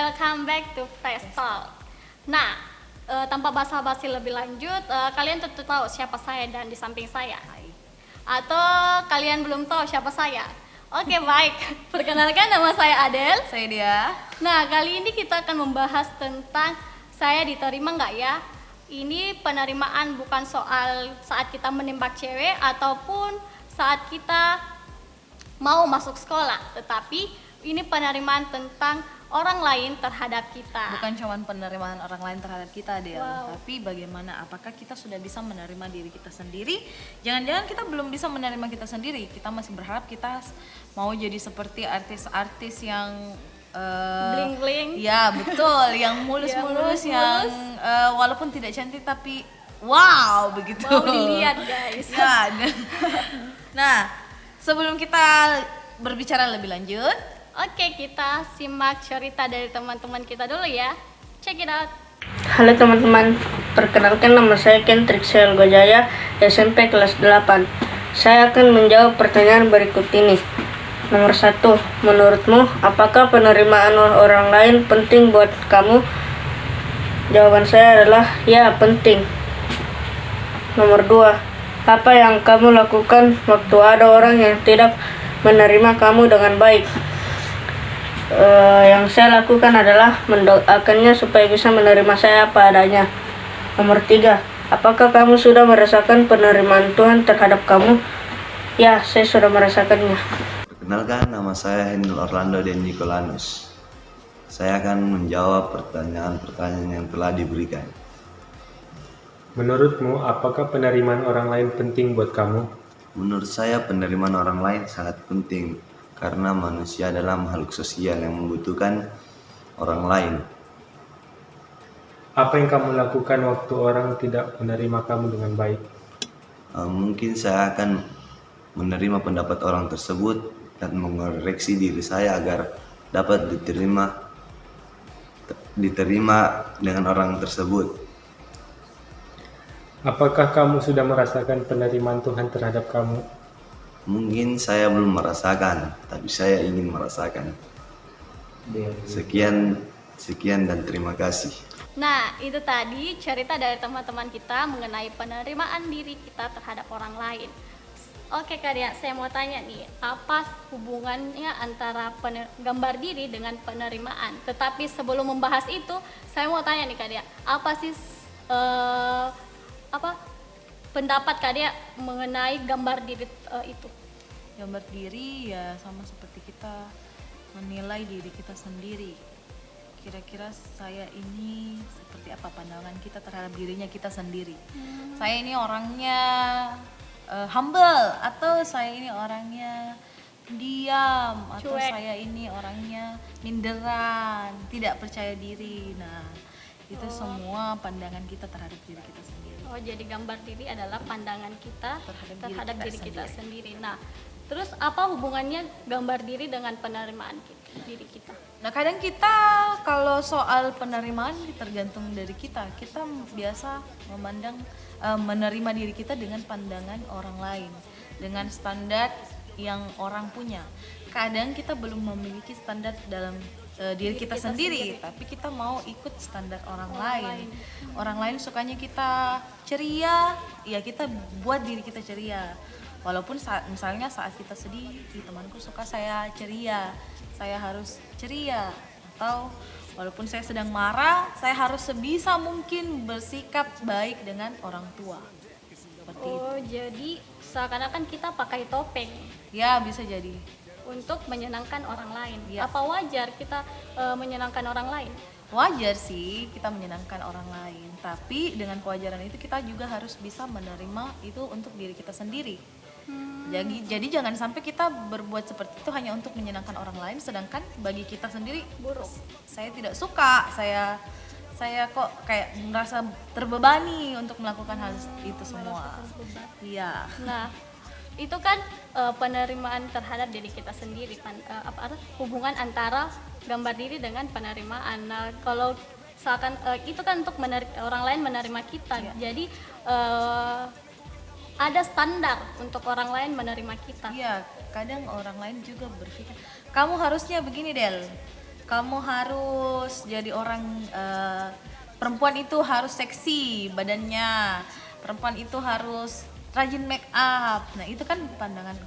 welcome back to Fresh Talk. Nah, tanpa basa-basi lebih lanjut, kalian tentu tahu siapa saya dan di samping saya. Atau kalian belum tahu siapa saya? Oke, baik. Perkenalkan, nama saya Adel. Saya dia. Nah, kali ini kita akan membahas tentang saya diterima nggak ya? Ini penerimaan bukan soal saat kita menembak cewek ataupun saat kita mau masuk sekolah, tetapi ini penerimaan tentang orang lain terhadap kita. Bukan cuma penerimaan orang lain terhadap kita, Del. Wow. Tapi bagaimana, apakah kita sudah bisa menerima diri kita sendiri? Jangan-jangan kita belum bisa menerima kita sendiri. Kita masih berharap kita mau jadi seperti artis-artis yang Bling-bling. Ya, betul. Yang mulus-mulus, yang walaupun tidak cantik tapi wow, begitu. Mau dilihat, guys. Ya. Nah, sebelum kita berbicara lebih lanjut, Oke, kita simak cerita dari teman-teman kita dulu ya. Check it out. Halo teman-teman, perkenalkan nama saya Kendrick Selgojaya, SMP kelas 8. Saya akan menjawab pertanyaan berikut ini. Nomor 1, menurutmu apakah penerimaan orang lain penting buat kamu? Jawaban saya adalah ya, penting. Nomor 2, apa yang kamu lakukan waktu ada orang yang tidak menerima kamu dengan baik? Yang saya lakukan adalah mendoakannya supaya bisa menerima saya apa adanya. Nomor 3, apakah kamu sudah merasakan penerimaan Tuhan terhadap kamu? Ya, saya sudah merasakannya. Perkenalkan, nama saya Hendel Orlando dan Nicolanus. Saya akan menjawab pertanyaan-pertanyaan yang telah diberikan. Menurutmu, apakah penerimaan orang lain penting buat kamu? Menurut saya, penerimaan orang lain sangat penting karena manusia adalah makhluk sosial yang membutuhkan orang lain. Apa yang kamu lakukan waktu orang tidak menerima kamu dengan baik? Mungkin saya akan menerima pendapat orang tersebut dan mengoreksi diri saya agar dapat diterima dengan orang tersebut. Apakah kamu sudah merasakan penerimaan Tuhan terhadap kamu? Mungkin saya belum merasakan, tapi saya ingin merasakan. Sekian dan terima kasih. Nah, itu tadi cerita dari teman-teman kita mengenai penerimaan diri kita terhadap orang lain. Oke Kak Dia, saya mau tanya nih, apa hubungannya antara gambar diri dengan penerimaan? Tetapi sebelum membahas itu, saya mau tanya nih Kak Dia, apa sih pendapat Kak Dia mengenai gambar diri itu? gambar diri ya sama seperti kita menilai diri kita sendiri. Kira-kira saya ini seperti apa pandangan kita terhadap dirinya kita sendiri. Saya ini orangnya humble, atau saya ini orangnya diam, atau Cuek. saya ini orangnya minderan, tidak percaya diri. Nah, itu semua pandangan kita terhadap diri kita sendiri. Oh, jadi gambar diri adalah pandangan kita terhadap diri kita sendiri. Nah, terus apa hubungannya gambar diri dengan penerimaan diri kita? Nah, kadang kita kalau soal penerimaan tergantung dari kita. Kita biasa menerima diri kita dengan pandangan orang lain, dengan standar yang orang punya. Kadang kita belum memiliki standar dalam diri kita sendiri, tapi kita mau ikut standar orang lain. Orang lain sukanya kita ceria, ya kita buat diri kita ceria. Walaupun misalnya saat kita sedih, temanku suka saya ceria, saya harus ceria. Atau walaupun saya sedang marah, saya harus sebisa mungkin bersikap baik dengan orang tua. Seperti itu. Jadi seakan-akan kita pakai topeng Ya, bisa jadi. untuk menyenangkan orang lain. Ya. Apa wajar kita menyenangkan orang lain? Wajar sih kita menyenangkan orang lain, tapi dengan kewajaran itu kita juga harus bisa menerima itu untuk diri kita sendiri. Jadi jangan sampai kita berbuat seperti itu hanya untuk menyenangkan orang lain, sedangkan bagi kita sendiri Buruk. saya tidak suka, saya kok kayak merasa terbebani untuk melakukan hal itu semua. Iya. Nah, itu kan penerimaan terhadap diri kita sendiri, hubungan antara gambar diri dengan penerimaan. Nah, kalau misalkan itu kan untuk orang lain menerima kita, jadi ada standar untuk orang lain menerima kita. Iya, kadang orang lain juga berpikir kamu harusnya begini Del, kamu harus jadi orang perempuan itu harus seksi badannya, perempuan itu harus rajin make up. Nah itu kan pandangan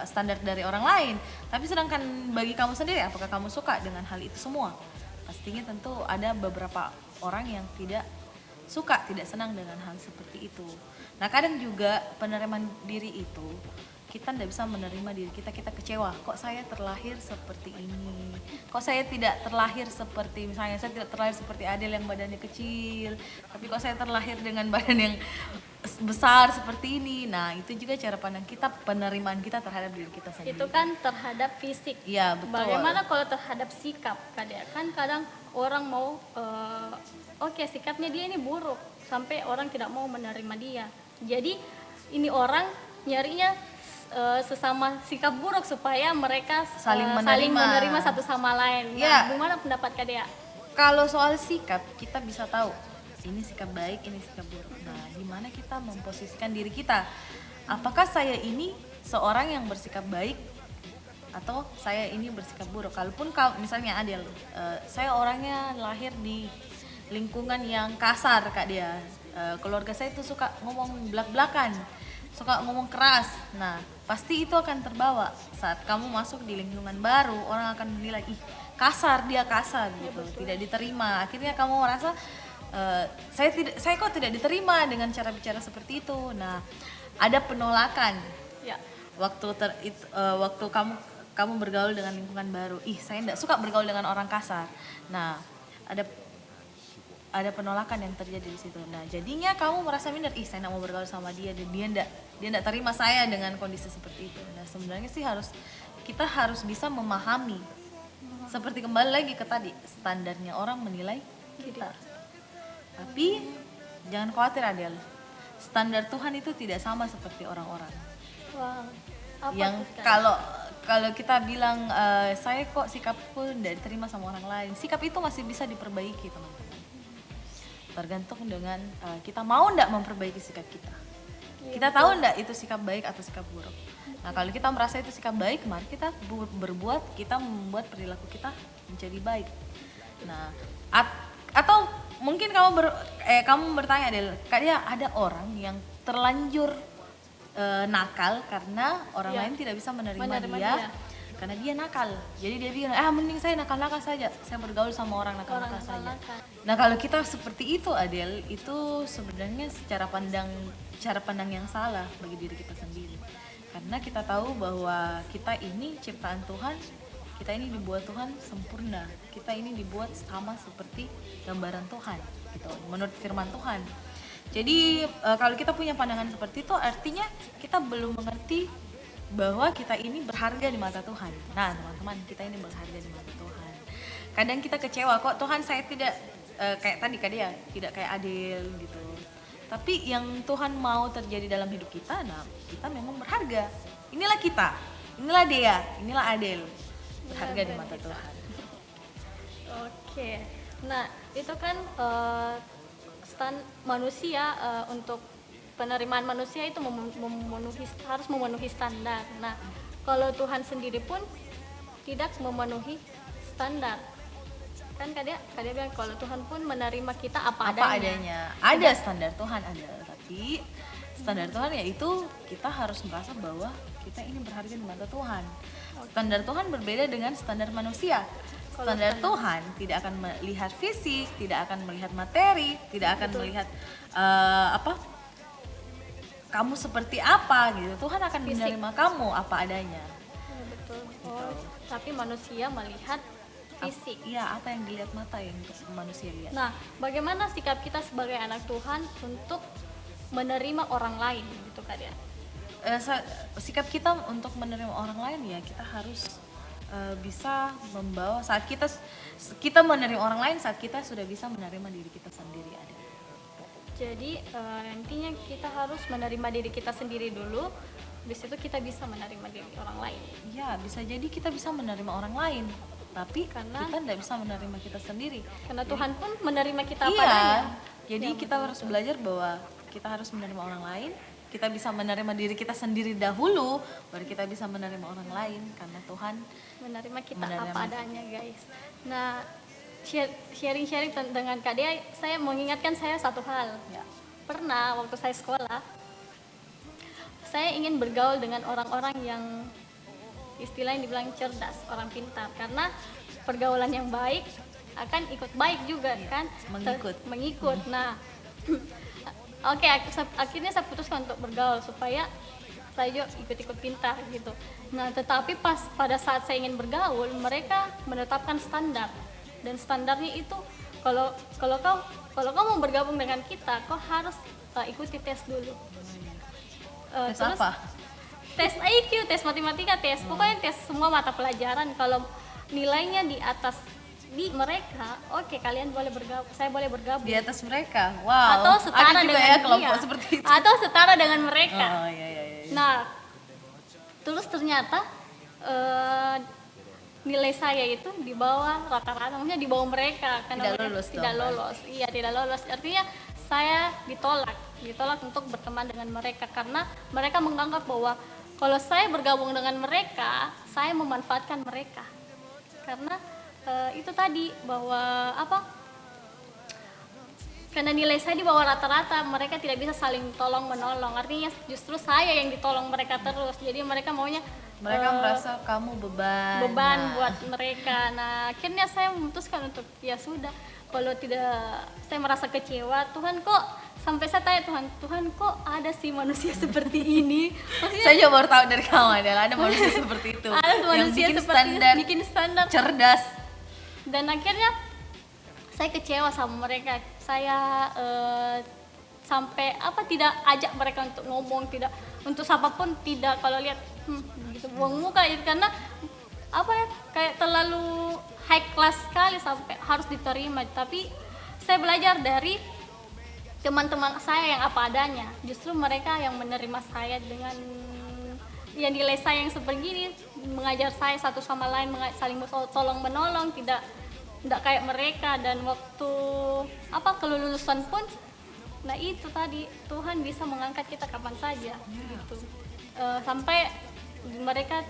standar dari orang lain. Tapi sedangkan bagi kamu sendiri, apakah kamu suka dengan hal itu semua? Pastinya tentu ada beberapa orang yang tidak suka, tidak senang dengan hal seperti itu. Nah kadang juga penerimaan diri itu kita tidak bisa menerima diri kita, kita kecewa. Kok saya terlahir seperti ini? Kok saya tidak terlahir seperti, misalnya saya tidak terlahir seperti Adel yang badannya kecil, tapi kok saya terlahir dengan badan yang besar seperti ini. Nah itu juga cara pandang kita, penerimaan kita terhadap diri kita sendiri. Itu kan terhadap fisik. Iya betul. Bagaimana kalau terhadap sikap, kan kadang orang mau oke, sikapnya dia ini buruk sampai orang tidak mau menerima dia. Jadi ini orang nyarinya sesama sikap buruk supaya mereka Saling menerima satu sama lain. Ya. Nah, gimana pendapat Kak Dea? Kalau soal sikap, kita bisa tahu ini sikap baik, ini sikap buruk. Nah, gimana kita memposisikan diri kita? Apakah saya ini seorang yang bersikap baik atau saya ini bersikap buruk? Kalaupun misalnya Adel, saya orangnya lahir di lingkungan yang kasar Kak Dea. Keluarga saya itu suka ngomong belak-belakan, suka ngomong keras. Nah, pasti itu akan terbawa saat kamu masuk di lingkungan baru. Orang akan menilai, ih kasar, dia kasar gitu, tidak diterima. Akhirnya kamu merasa saya kok tidak diterima dengan cara bicara seperti itu. Nah, ada penolakan. Ya. Waktu kamu bergaul dengan lingkungan baru. Ih, saya tidak suka bergaul dengan orang kasar. Nah, ada penolakan yang terjadi di situ. Nah, jadinya kamu merasa minder, ih saya tidak mau bergaul sama dia, dan dia tidak terima saya dengan kondisi seperti itu. Nah, sebenarnya sih kita harus bisa memahami. Seperti kembali lagi ke tadi, standarnya orang menilai kita. Tapi jangan khawatir Adel, standar Tuhan itu tidak sama seperti orang-orang. Wow. Apa Yang tuh, Kak? kalau kita bilang saya kok sikapku tidak diterima sama orang lain, sikap itu masih bisa diperbaiki teman-teman. Tergantung dengan kita mau ndak memperbaiki sikap kita. Kita tahu ndak itu sikap baik atau sikap buruk. Nah kalau kita merasa itu sikap baik, mari kita kita membuat perilaku kita menjadi baik. Nah atau mungkin kamu bertanya Del, Kak Dia, ada orang yang terlanjur nakal karena orang lain tidak bisa menerima dia. Karena dia nakal, jadi dia bilang, mending saya nakal-nakal saja, saya bergaul sama orang nakal-nakal saja. Nah kalau kita seperti itu Adel, itu sebenarnya cara pandang yang salah bagi diri kita sendiri. Karena kita tahu bahwa kita ini ciptaan Tuhan, kita ini dibuat Tuhan sempurna, kita ini dibuat sama seperti gambaran Tuhan, gitu, menurut firman Tuhan. Jadi kalau kita punya pandangan seperti itu, artinya kita belum mengerti bahwa kita ini berharga di mata Tuhan. Nah teman-teman, kita ini berharga di mata Tuhan. Kadang kita kecewa, kok Tuhan saya tidak kayak tadi Kak Dia, tidak kayak Adel gitu. Tapi yang Tuhan mau terjadi dalam hidup kita, nah kita memang berharga. Inilah kita, inilah Dea, inilah Adel, berharga di mata Tuhan. Oke. Nah, itu kan manusia untuk penerimaan manusia itu harus memenuhi standar. Nah, kalau Tuhan sendiri pun tidak memenuhi standar. Kan Kak Dia bilang kalau Tuhan pun menerima kita apa adanya. Ada standar Tuhan ada, tapi standar Tuhan yaitu kita harus merasa bahwa kita ini berharga di mata Tuhan. Standar Tuhan berbeda dengan standar manusia. Standar Tuhan tidak akan melihat fisik, tidak akan melihat materi, tidak akan melihat kamu seperti apa gitu. Tuhan akan menerima kamu apa adanya. Betul. Oh, tapi manusia melihat fisik. Iya, apa yang dilihat mata yang manusia lihat. Nah, bagaimana sikap kita sebagai anak Tuhan untuk menerima orang lain gitu Kak Dia? Sikap kita untuk menerima orang lain ya kita harus bisa membawa saat kita menerima orang lain saat kita sudah bisa menerima diri kita sendiri ada. Jadi intinya kita harus menerima diri kita sendiri dulu, habis itu kita bisa menerima diri orang lain. Ya, bisa jadi kita bisa menerima orang lain, tapi kita tidak bisa menerima kita sendiri. Karena Tuhan pun menerima kita apa iya, adanya. jadi kita harus belajar bahwa kita harus menerima orang lain, kita bisa menerima diri kita sendiri dahulu, baru kita bisa menerima orang lain, karena Tuhan Menerima kita Menerima. apa adanya, guys. Nah, sharing-sharing dengan Kak Dea, saya mengingatkan saya satu hal. ya. Pernah waktu saya sekolah, saya ingin bergaul dengan orang-orang yang istilahnya dibilang cerdas, orang pintar, karena pergaulan yang baik akan ikut baik juga kan, mengikut. Nah, oke, akhirnya saya putuskan untuk bergaul supaya saya juga ikut-ikut pintar gitu. Nah, tetapi pada saat saya ingin bergaul, mereka menetapkan standar, dan standarnya itu kalau kau mau bergabung dengan kita, kau harus ikuti tes dulu. Tes apa? Tes IQ, tes matematika, pokoknya tes semua mata pelajaran. Kalau nilainya di atas di mereka, oke, kalian boleh bergabung, saya boleh bergabung. Di atas mereka, wow. Atau setara Ada juga dengan ya kelompok dia. seperti itu. Atau setara dengan mereka. Oh iya. Nah, terus ternyata nilai saya itu di bawah rata-rata, maksudnya di bawah mereka, karena Tidak mereka lolos tidak dong, lolos. Iya, tidak lolos. Artinya saya ditolak untuk berteman dengan mereka, karena mereka menganggap bahwa kalau saya bergabung dengan mereka, saya memanfaatkan mereka. Karena itu tadi bahwa karena nilai saya di bawah rata-rata, mereka tidak bisa saling tolong menolong. Artinya justru saya yang ditolong mereka terus. Jadi mereka maunya Mereka merasa kamu beban. Nah, buat mereka. Nah, akhirnya saya memutuskan untuk ya sudah, kalau tidak, saya merasa kecewa. Tuhan, kok sampai saya tanya Tuhan kok ada sih manusia seperti ini? Maksudnya saya juga baru tahu dari kamu adalah ada manusia seperti itu. ada manusia yang bikin standar cerdas. Dan akhirnya saya kecewa sama mereka. Saya sampai tidak ajak mereka untuk ngomong, tidak untuk siapapun, tidak. Kalau lihat begitu buang muka itu, karena kayak terlalu high class sekali sampai harus diterima. Tapi saya belajar dari teman-teman saya yang apa adanya. Justru mereka yang menerima saya dengan yang nilai saya yang seperti ini, mengajar saya satu sama lain, saling tolong menolong, tidak kayak mereka. Dan waktu kelulusan pun, nah itu tadi, Tuhan bisa mengangkat kita kapan saja gitu. Sampai mereka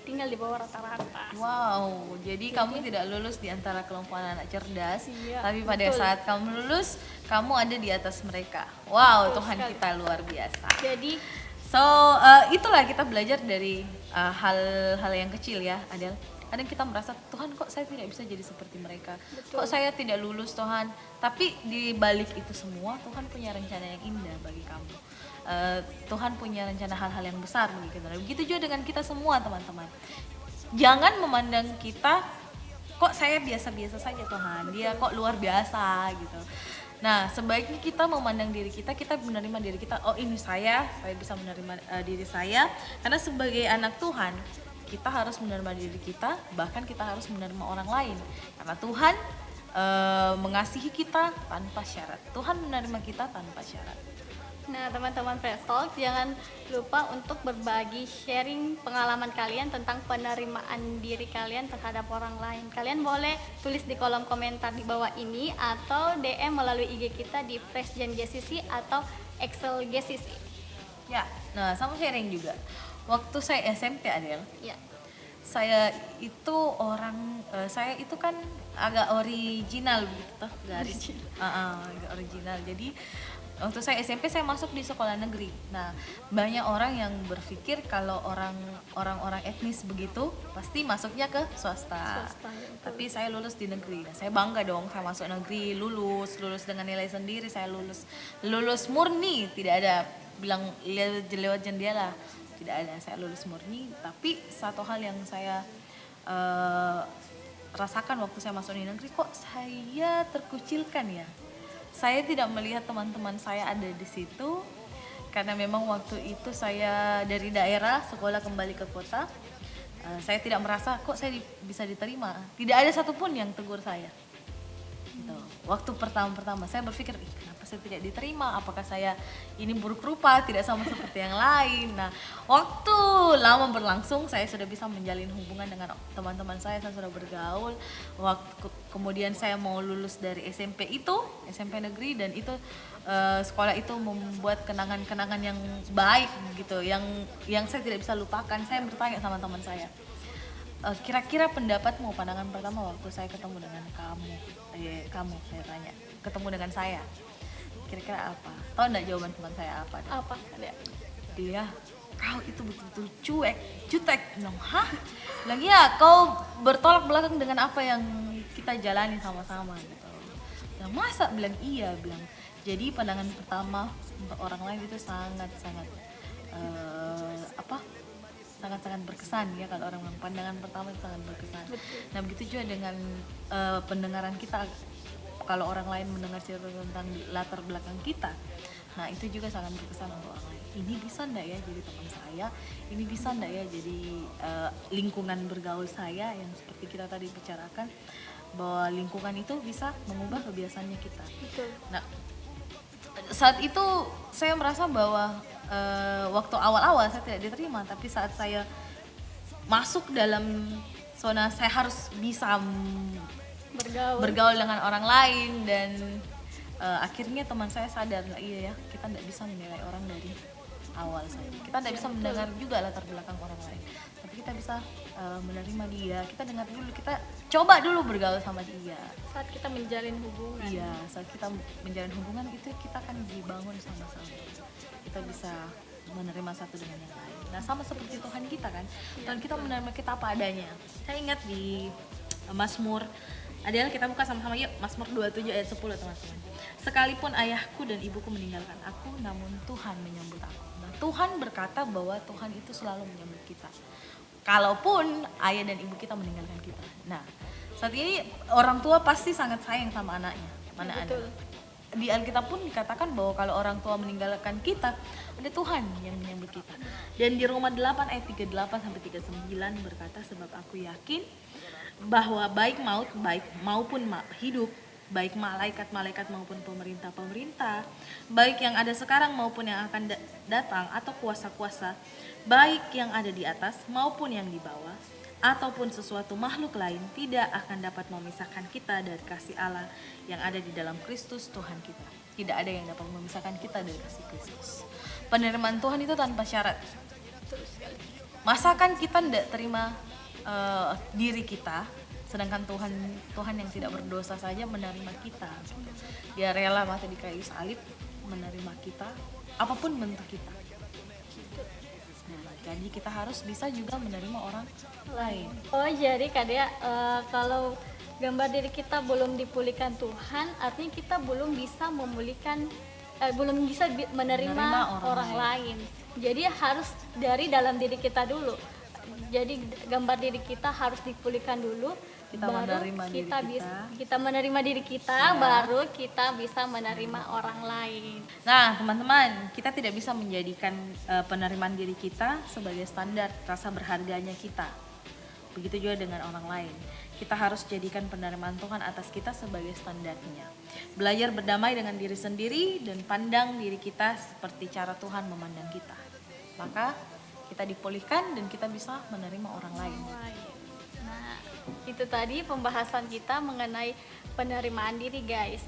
tinggal di bawah rata-rata. Wow, jadi kamu tidak lulus di antara kelompok anak cerdas, Iya, tapi pada betul. saat kamu lulus, kamu ada di atas mereka. Wow, Betul Tuhan sekali. kita luar biasa. Jadi So, itulah kita belajar dari hal-hal yang kecil ya, Adel. Kadang kita merasa, Tuhan kok saya tidak bisa jadi seperti mereka, kok saya tidak lulus Tuhan. Tapi di balik itu semua, Tuhan punya rencana yang indah bagi kamu. Tuhan punya rencana hal-hal yang besar bagi kita. Begitu juga dengan kita semua, teman-teman. Jangan memandang kita, kok saya biasa-biasa saja Tuhan, dia kok luar biasa gitu. Nah, sebaiknya kita memandang diri kita menerima diri kita. Oh, ini saya bisa menerima diri saya. Karena sebagai anak Tuhan, kita harus menerima diri kita, bahkan kita harus menerima orang lain. Karena Tuhan mengasihi kita tanpa syarat. Tuhan menerima kita tanpa syarat. Nah, teman-teman Fresh Talk, jangan lupa untuk berbagi sharing pengalaman kalian tentang penerimaan diri kalian terhadap orang lain. Kalian boleh tulis di kolom komentar di bawah ini, atau DM melalui IG kita di Fresh Gen GCC atau Excel GCC. Ya, nah sama sharing juga. Waktu saya SMP, Adel, Ya. saya itu kan agak original begitu, garis. Agak original. Jadi waktu saya SMP saya masuk di sekolah negeri. Nah, banyak orang yang berpikir kalau orang-orang etnis begitu pasti masuknya ke swasta. Swasta, ya, betul. Tapi saya lulus di negeri. Nah, saya bangga dong, saya masuk negeri, lulus dengan nilai sendiri, saya lulus murni, tidak ada bilang lewat jendela, tidak ada, saya lulus murni. Tapi satu hal yang saya rasakan waktu saya masuk di negeri, kok saya terkucilkan ya. Saya tidak melihat teman-teman saya ada di situ, karena memang waktu itu saya dari daerah sekolah kembali ke kota. Saya tidak merasa kok saya bisa diterima. Tidak ada satupun yang tegur saya. Gitu. Waktu pertama-pertama saya berpikir, kenapa apakah saya tidak diterima, apakah saya ini buruk rupa, tidak sama seperti yang lain. Nah, waktu lama berlangsung saya sudah bisa menjalin hubungan dengan teman-teman saya sudah bergaul. Waktu kemudian saya mau lulus dari SMP negeri, dan itu sekolah itu membuat kenangan-kenangan yang baik gitu, yang saya tidak bisa lupakan. Saya bertanya sama teman saya, kira-kira pendapatmu pandangan pertama waktu saya ketemu dengan kamu saya tanya, ketemu dengan saya, kira-kira apa? Tahu enggak jawaban teman saya apa? Apa dia? Dia, kau itu betul-betul jutek. Bilang, hah? Bilang, ya kau bertolak belakang dengan apa yang kita jalani sama-sama gitu. Bilang, masa? Bilang, iya. Bilang, jadi pandangan pertama untuk orang lain itu sangat-sangat sangat-sangat berkesan ya. Kalau orang bilang pandangan pertama itu sangat berkesan. Betul. Nah begitu juga dengan pendengaran kita, kalau orang lain mendengar cerita tentang latar belakang kita, nah itu juga sangat berkesan untuk orang lain. Ini bisa enggak ya jadi teman saya, ini bisa enggak ya jadi lingkungan bergaul saya, yang seperti kita tadi bicarakan bahwa lingkungan itu bisa mengubah kebiasaannya kita. Betul. Nah saat itu saya merasa bahwa waktu awal-awal saya tidak diterima, tapi saat saya masuk dalam zona saya harus bisa bergaul dengan orang lain, dan akhirnya teman saya sadar, iya ya, kita tidak bisa menilai orang dari awal saja. Kita tidak bisa mendengar juga latar belakang orang lain, tapi kita bisa menerima dia, kita dengar dulu, kita coba dulu bergaul sama dia. Saat kita menjalin hubungan. Iya, saat kita menjalin hubungan itu kita akan dibangun sama-sama. Kita bisa menerima satu dengan yang lain. Nah sama seperti Tuhan kita kan, Tuhan kita menerima kita apa adanya. Saya ingat di Mazmur, adalah kita buka sama-sama yuk, Mazmur 27 ayat 10 teman-teman. Sekalipun ayahku dan ibuku meninggalkan aku, namun Tuhan menyambut aku. Nah Tuhan berkata bahwa Tuhan itu selalu menyambut kita, kalaupun ayah dan ibu kita meninggalkan kita. Nah saat ini orang tua pasti sangat sayang sama anaknya, Betul. Di Alkitab pun dikatakan bahwa kalau orang tua meninggalkan kita, ada Tuhan yang menyambut kita. Dan di Roma 8 ayat 38 sampai 39 berkata, sebab aku yakin bahwa baik maut, baik maupun hidup, baik malaikat-malaikat maupun pemerintah-pemerintah, baik yang ada sekarang maupun yang akan datang, atau kuasa-kuasa, baik yang ada di atas maupun yang di bawah, ataupun sesuatu makhluk lain, tidak akan dapat memisahkan kita dari kasih Allah yang ada di dalam Kristus Tuhan kita. Tidak ada yang dapat memisahkan kita dari kasih Kristus. Penerimaan Tuhan itu tanpa syarat. Masakan kita tidak terima diri kita, sedangkan Tuhan yang tidak berdosa saja menerima kita. Dia rela mati di kayu salib menerima kita, apapun bentuk kita. Jadi kita harus bisa juga menerima orang lain. Oh jadi Kak Dea, kalau gambar diri kita belum dipulihkan Tuhan, artinya kita belum bisa memulihkan, belum bisa menerima orang lain. Jadi harus dari dalam diri kita dulu. Jadi gambar diri kita harus dipulihkan dulu. Kita baru menerima diri kita menerima diri kita, baru kita bisa menerima orang lain. Nah teman-teman, kita tidak bisa menjadikan penerimaan diri kita sebagai standar rasa berharganya kita. Begitu juga dengan orang lain. Kita harus jadikan penerimaan Tuhan atas kita sebagai standarnya. Belajar berdamai dengan diri sendiri dan pandang diri kita seperti cara Tuhan memandang kita. Maka kita dipulihkan dan kita bisa menerima orang lain. Nah, itu tadi pembahasan kita mengenai penerimaan diri, guys.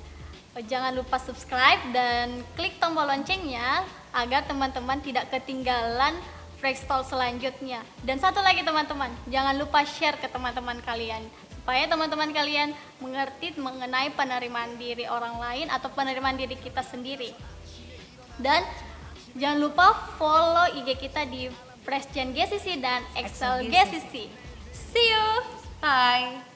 Jangan lupa subscribe dan klik tombol loncengnya agar teman-teman tidak ketinggalan Fresh Talk selanjutnya. Dan satu lagi teman-teman, jangan lupa share ke teman-teman kalian supaya teman-teman kalian mengerti mengenai penerimaan diri orang lain atau penerimaan diri kita sendiri. Dan jangan lupa follow IG kita di Fresh Gen GCC dan Excel GCC. See you. Bye.